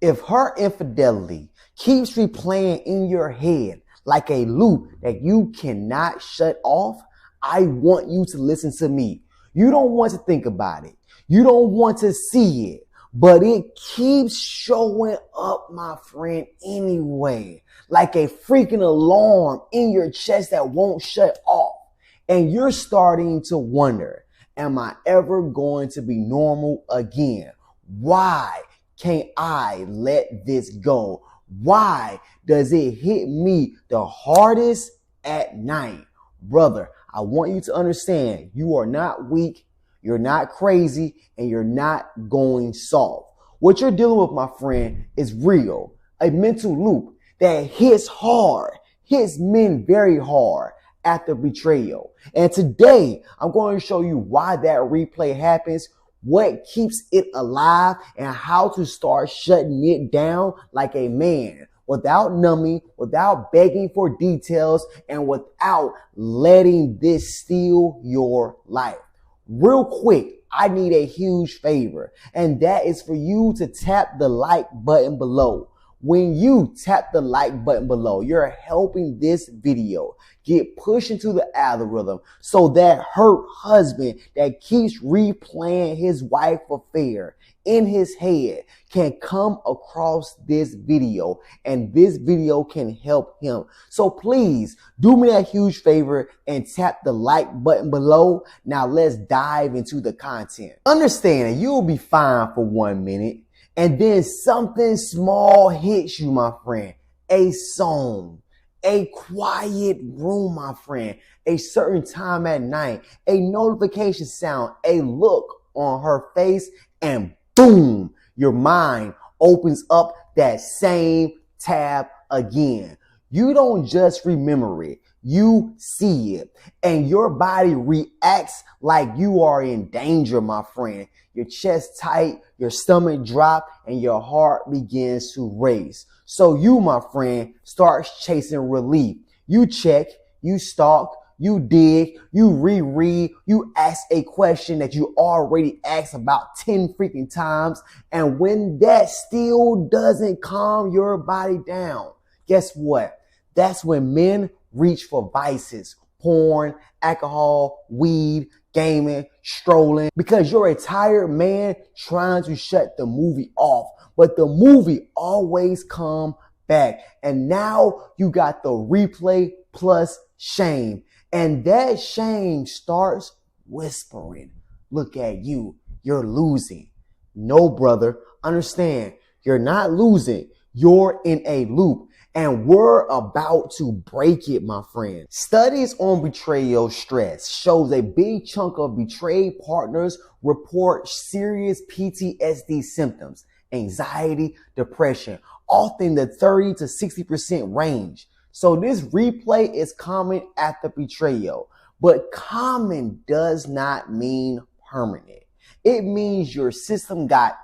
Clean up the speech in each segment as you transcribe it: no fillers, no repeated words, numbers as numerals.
If her infidelity keeps replaying in your head like a loop that you cannot shut off, I want you to listen to me. You don't want to think about it. You don't want to see it, but it keeps showing up, my friend, anyway, like a freaking alarm in your chest that won't shut off. And you're starting to wonder, am I ever going to be normal again? Why can't I let this go? Why does it hit me the hardest at night? Brother, I want you to understand you are not weak, you're not crazy, and you're not going soft. What you're dealing with, my friend, is real. A mental loop that hits hard, hits men very hard after betrayal. And today, I'm going to show you why that replay happens, what keeps it alive, and how to start shutting it down like a man, without numbing, without begging for details, and without letting this steal your life. Real quick, I need a huge favor, and that is for you to tap the like button below. When you tap the like button below, you're helping this video get pushed into the algorithm so that hurt husband that keeps replaying his wife affair in his head can come across this video, and this video can help him. So please do me that huge favor and tap the like button below. Now let's dive into the content. Understand that you'll be fine for 1 minute, and then something small hits you, my friend. A song, a quiet room, my friend, a certain time at night, a notification sound, a look on her face, and boom, your mind opens up that same tab again. You don't just remember it, you see it, and your body reacts like you are in danger, my friend. Your chest tight, your stomach drop, and your heart begins to race. So you, my friend, start chasing relief. You check, you stalk, you dig, you reread, you ask a question that you already asked about 10 freaking times. And when that still doesn't calm your body down, guess what? That's when men reach for vices, porn, alcohol, weed, gaming, strolling, because you're a tired man trying to shut the movie off. But the movie always come back. And now you got the replay plus shame. And that shame starts whispering, look at you, you're losing. No, brother, understand, you're not losing. You're in a loop. And we're about to break it, my friend. Studies on betrayal stress shows a big chunk of betrayed partners report serious PTSD symptoms, anxiety, depression, often the 30 to 60% range. So this replay is common after betrayal, but common does not mean permanent. It means your system got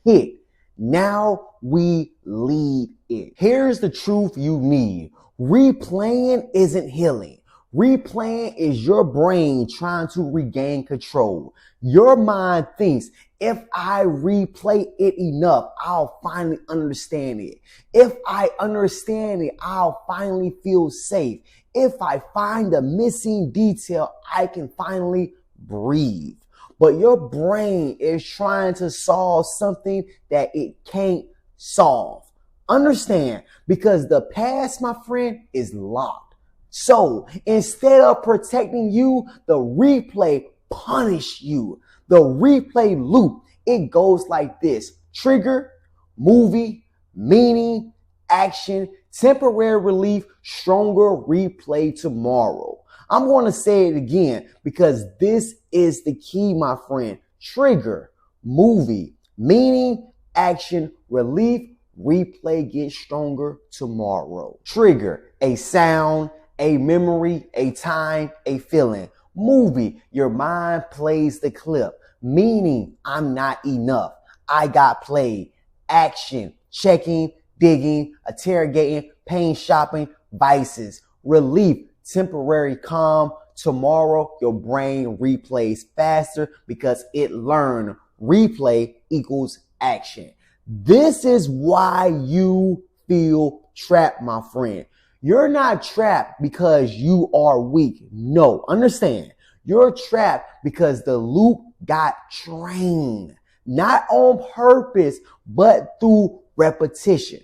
hit. Now we lead it. Here's the truth you need. Replaying isn't healing. Replaying is your brain trying to regain control. Your mind thinks, if I replay it enough, I'll finally understand it. If I understand it, I'll finally feel safe. If I find the missing detail, I can finally breathe. But your brain is trying to solve something that it can't solve. Understand, because the past, my friend, is locked. So instead of protecting you, the replay punish you. The replay loop, it goes like this: trigger, movie, meaning, action, temporary relief, stronger replay tomorrow. I'm going to say it again because this is the key, my friend. Trigger, movie, meaning, action, relief, replay gets stronger tomorrow. Trigger, a sound, a memory, a time, a feeling. Movie, your mind plays the clip, meaning I'm not enough. I got played. Action, checking, digging, interrogating, pain shopping, vices. Relief, temporary calm. Tomorrow, your brain replays faster because it learned replay equals action. This is why you feel trapped, my friend. You're not trapped because you are weak. No, understand. You're trapped because the loop got trained, not on purpose, but through repetition.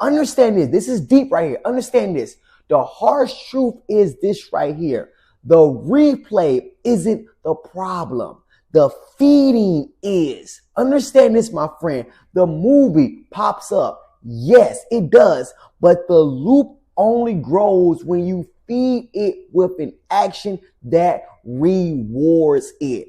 Understand this. This is deep right here. Understand this. The harsh truth is this right here. The replay isn't the problem. The feeding is. Understand this, my friend. The movie pops up. Yes, it does. But the loop only grows when you feed it with an action that rewards it.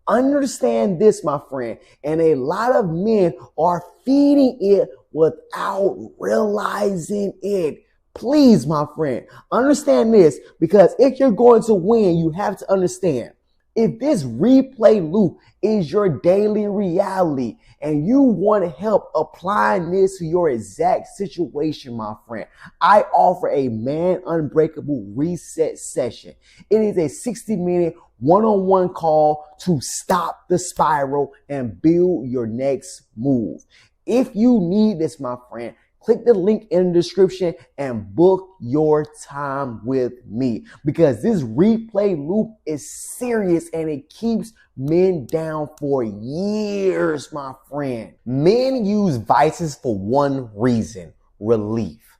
Understand this, my friend. And a lot of men are feeding it without realizing it. Please, my friend, understand this, because if you're going to win, you have to understand. If this replay loop is your daily reality and you want help applying this to your exact situation, my friend, I offer a Man Unbreakable reset session. It is a 60-minute one-on-one call to stop the spiral and build your next move. If you need this, my friend, click the link in the description and book your time with me, because this replay loop is serious and it keeps men down for years, my friend. Men use vices for one reason: relief.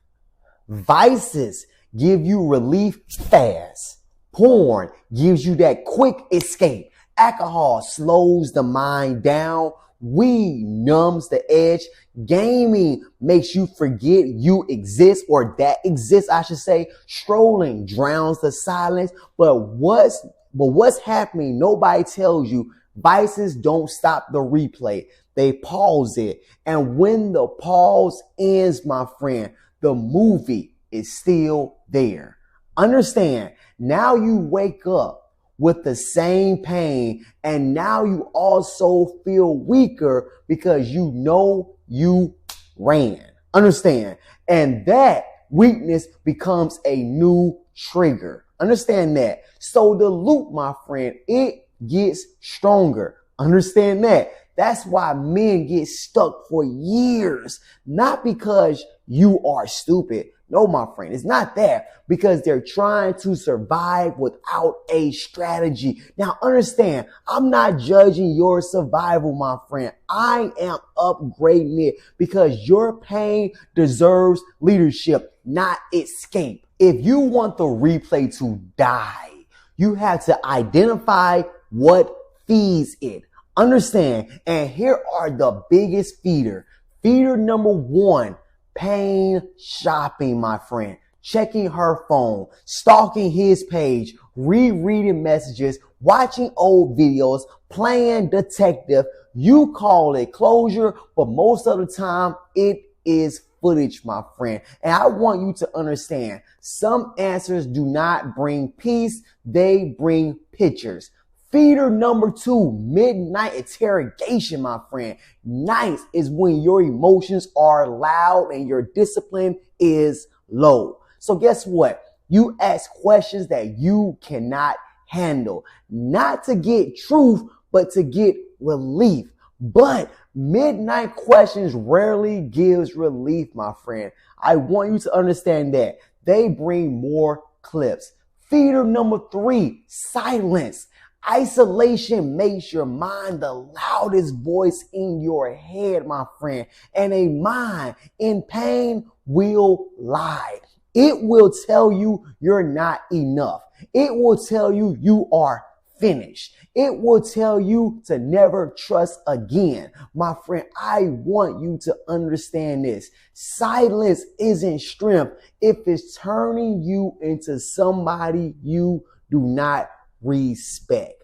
Vices give you relief fast. Porn gives you that quick escape. Alcohol slows the mind down. Weed numbs the edge. Gaming makes you forget you exist, or that exists, I should say. Strolling drowns the silence. But what's happening, nobody tells you. Vices don't stop the replay. They pause it. And when the pause ends, my friend, the movie is still there. Understand, now you wake up with the same pain, and now you also feel weaker because you know you ran. Understand? And that weakness becomes a new trigger. Understand that? So the loop, my friend, it gets stronger. Understand that? That's why men get stuck for years, not because you are stupid. No, my friend, it's not that, because they're trying to survive without a strategy. Now, understand, I'm not judging your survival, my friend. I am upgrading it because your pain deserves leadership, not escape. If you want the replay to die, you have to identify what feeds it. Understand, and here are the biggest feeder. Feeder number one: pain shopping, my friend. Checking her phone, stalking his page, rereading messages, watching old videos, playing detective. You call it closure, but most of the time it is footage, my friend. And I want you to understand, some answers do not bring peace, they bring pictures. Feeder number two: midnight interrogation, my friend. Nights is when your emotions are loud and your discipline is low. So guess what? You ask questions that you cannot handle, not to get truth, but to get relief. But midnight questions rarely gives relief, my friend. I want you to understand that. They bring more clips. Feeder number three: silence. Isolation makes your mind the loudest voice in your head, my friend. And a mind in pain will lie. It will tell you you're not enough. It will tell you you are finished. It will tell you to never trust again. My friend, I want you to understand this. Silence isn't strength if it's turning you into somebody you do not respect.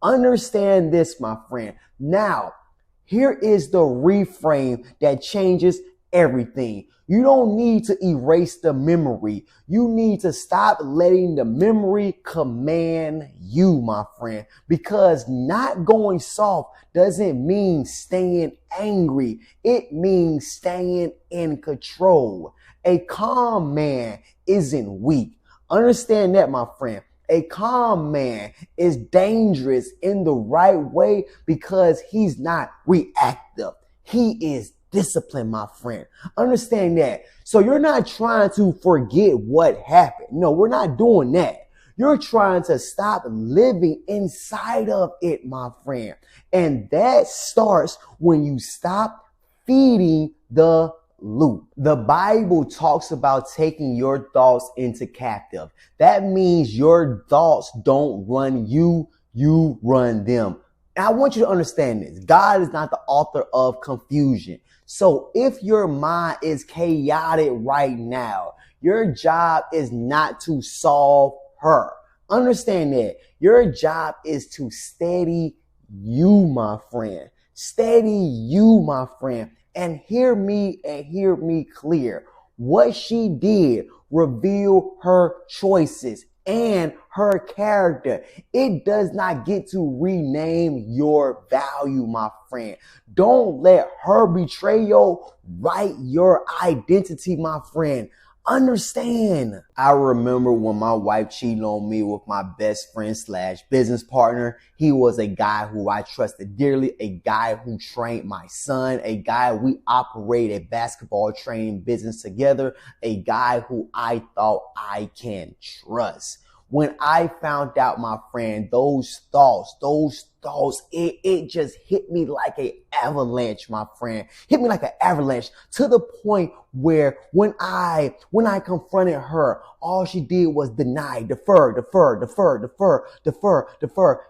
Understand this, my friend. Now, here is the reframe that changes everything. You don't need to erase the memory. You need to stop letting the memory command you, my friend, because not going soft doesn't mean staying angry. It means staying in control. A calm man isn't weak. Understand that, my friend. A calm man is dangerous in the right way because he's not reactive. He is discipline, my friend. Understand that. So you're not trying to forget what happened. No, we're not doing that. You're trying to stop living inside of it, my friend. And that starts when you stop feeding the loop. The Bible talks about taking your thoughts into captive. That means your thoughts don't run you, you run them. And I want you to understand this. God is not the author of confusion. So if your mind is chaotic right now, your job is not to solve her. Understand that. Your job is to steady you, my friend. Steady you, my friend. And hear me clear. What she did revealed her choices and her character. It does not get to rename your value, my friend. Don't let her betrayal write your identity, my friend. Understand. I remember when my wife cheated on me with my best friend / business partner. He was a guy who I trusted dearly, a guy who trained my son, a guy we operated a basketball training business together, a guy who I thought I can trust. When I found out, my friend, those thoughts, it just hit me like an avalanche, my friend. Hit me like an avalanche to the point where when I confronted her, all she did was deny, defer.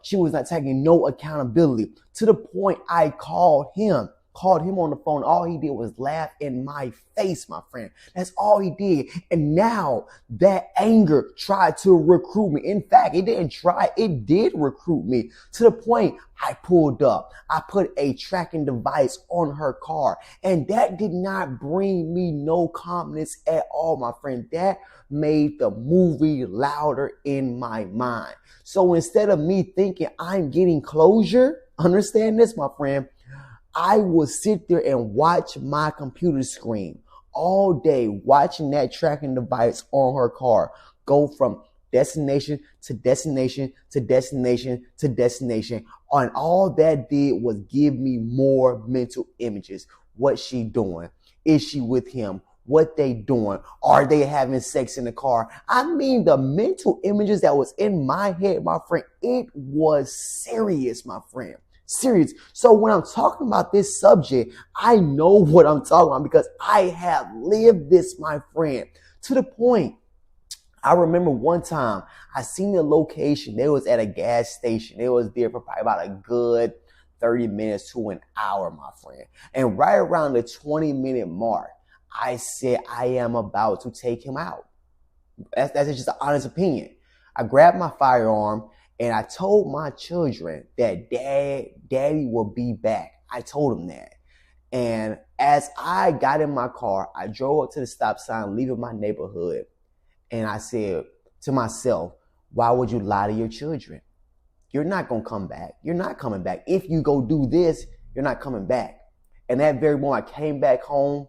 She was not taking no accountability to the point I called him on the phone. All he did was laugh in my face, my friend. That's all he did. And now that anger tried to recruit me. In fact, it didn't try. It did recruit me to the point I pulled up. I put a tracking device on her car, and that did not bring me no calmness at all, my friend. That made the movie louder in my mind. So instead of me thinking I'm getting closure, understand this, my friend, I would sit there and watch my computer screen all day, watching that tracking device on her car go from destination to destination to destination to destination. And all that did was give me more mental images. What's she doing? Is she with him? What they doing? Are they having sex in the car? I mean, the mental images that was in my head, my friend, it was serious, my friend. Serious. So when I'm talking about this subject, I know what I'm talking about because I have lived this, my friend, to the point. I remember one time I seen the location. They was at a gas station. They was there for probably about a good 30 minutes to an hour, my friend. And right around the 20-minute mark, I said, I am about to take him out. That's just an honest opinion. I grabbed my firearm and I told my children that daddy will be back. I told them that. And as I got in my car, I drove up to the stop sign, leaving my neighborhood. And I said to myself, why would you lie to your children? You're not going to come back. You're not coming back. If you go do this, you're not coming back. And that very moment I came back home,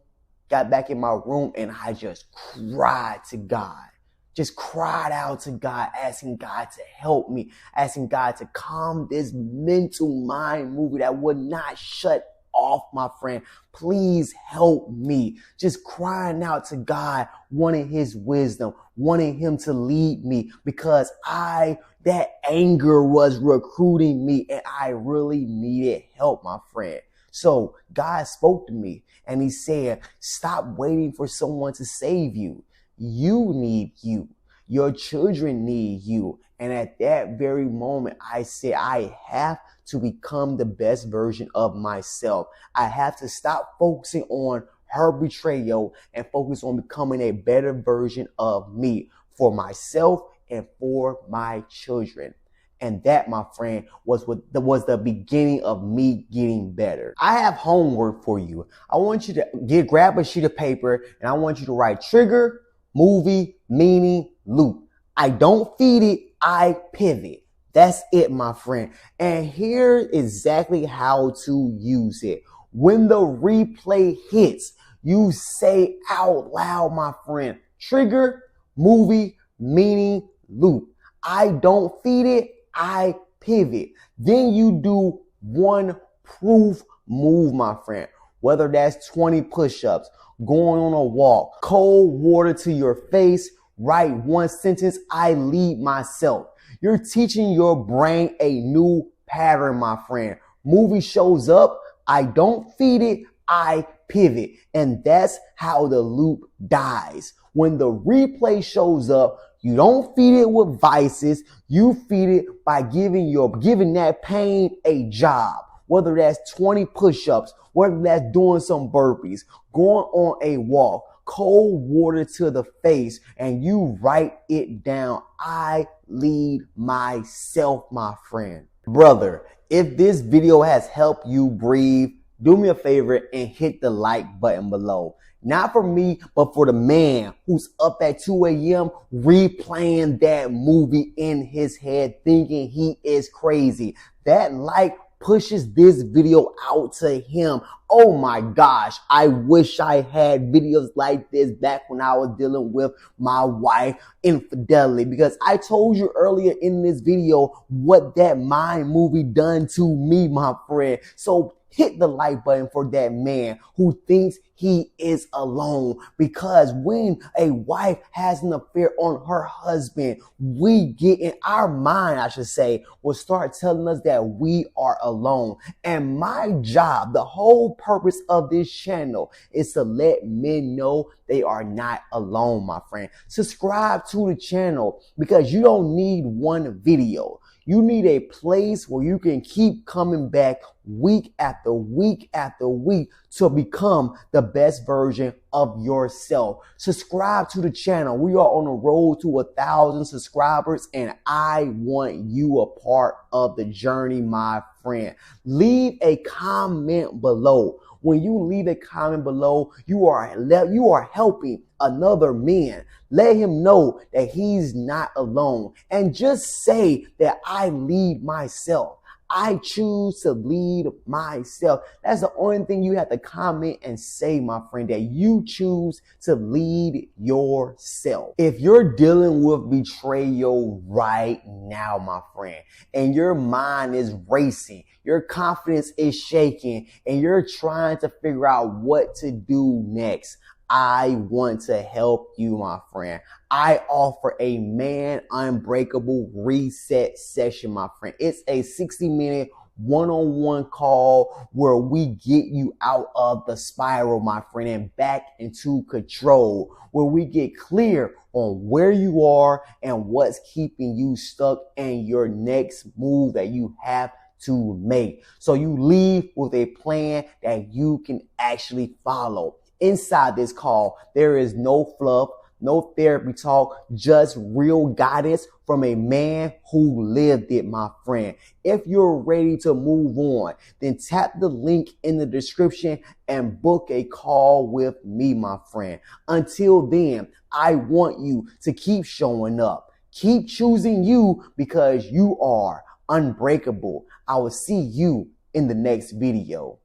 got back in my room, and I just cried to God. Just cried out to God, asking God to help me, asking God to calm this mental mind movie that would not shut off, my friend. Please help me. Just crying out to God, wanting his wisdom, wanting him to lead me because that anger was recruiting me and I really needed help, my friend. So God spoke to me and he said, stop waiting for someone to save you. You need you. Your children need you. And at that very moment, I said, I have to become the best version of myself. I have to stop focusing on her betrayal and focus on becoming a better version of me for myself and for my children. And that, my friend, was the beginning of me getting better. I have homework for you. I want you to grab a sheet of paper and I want you to write trigger, movie, meaning, loop. I don't feed it, I pivot. That's it, my friend. And here's exactly how to use it. When the replay hits, you say out loud, my friend, trigger, movie, meaning, loop. I don't feed it, I pivot. Then you do one proof move, my friend. whether that's 20 push-ups, going on a walk, cold water to your face, write one sentence, I lead myself. You're teaching your brain a new pattern, my friend. Movie shows up, I don't feed it, I pivot. And that's how the loop dies. When the replay shows up, you don't feed it with vices, you feed it by giving that pain a job. Whether that's 20 push-ups, whether that's doing some burpees, going on a walk, cold water to the face, and you write it down. I lead myself, my friend. Brother, if this video has helped you breathe, do me a favor and hit the like button below. Not for me, but for the man who's up at 2 a.m. replaying that movie in his head, thinking he is crazy. That like pushes this video out to him. Oh my gosh, I wish I had videos like this back when I was dealing with my wife infidelity, because I told you earlier in this video what that mind movie done to me, my friend. So hit the like button for that man who thinks he is alone, because when a wife has an affair on her husband, we get in our mind, I should say, will start telling us that we are alone. And my job, the whole purpose of this channel, is to let men know they are not alone, my friend. Subscribe to the channel, because you don't need one video. You need a place where you can keep coming back week after week after week to become the best version of yourself. Subscribe to the channel. We are on the road to 1,000 subscribers, and I want you a part of the journey, my friend. Leave a comment below. When you leave a comment below, you are helping another man. Let him know that he's not alone. And just say that I lead myself. I choose to lead myself. That's the only thing you have to comment and say, my friend, that you choose to lead yourself. If you're dealing with betrayal right now, my friend, and your mind is racing, your confidence is shaking, and you're trying to figure out what to do next, I want to help you, my friend. I offer a man unbreakable reset session, my friend. It's a 60-minute one-on-one call where we get you out of the spiral, my friend, and back into control, where we get clear on where you are and what's keeping you stuck and your next move that you have to make. So you leave with a plan that you can actually follow. Inside this call, there is no fluff, no therapy talk, just real guidance from a man who lived it, my friend. If you're ready to move on, then tap the link in the description and book a call with me, my friend. Until then, I want you to keep showing up. Keep choosing you, because you are unbreakable. I will see you in the next video.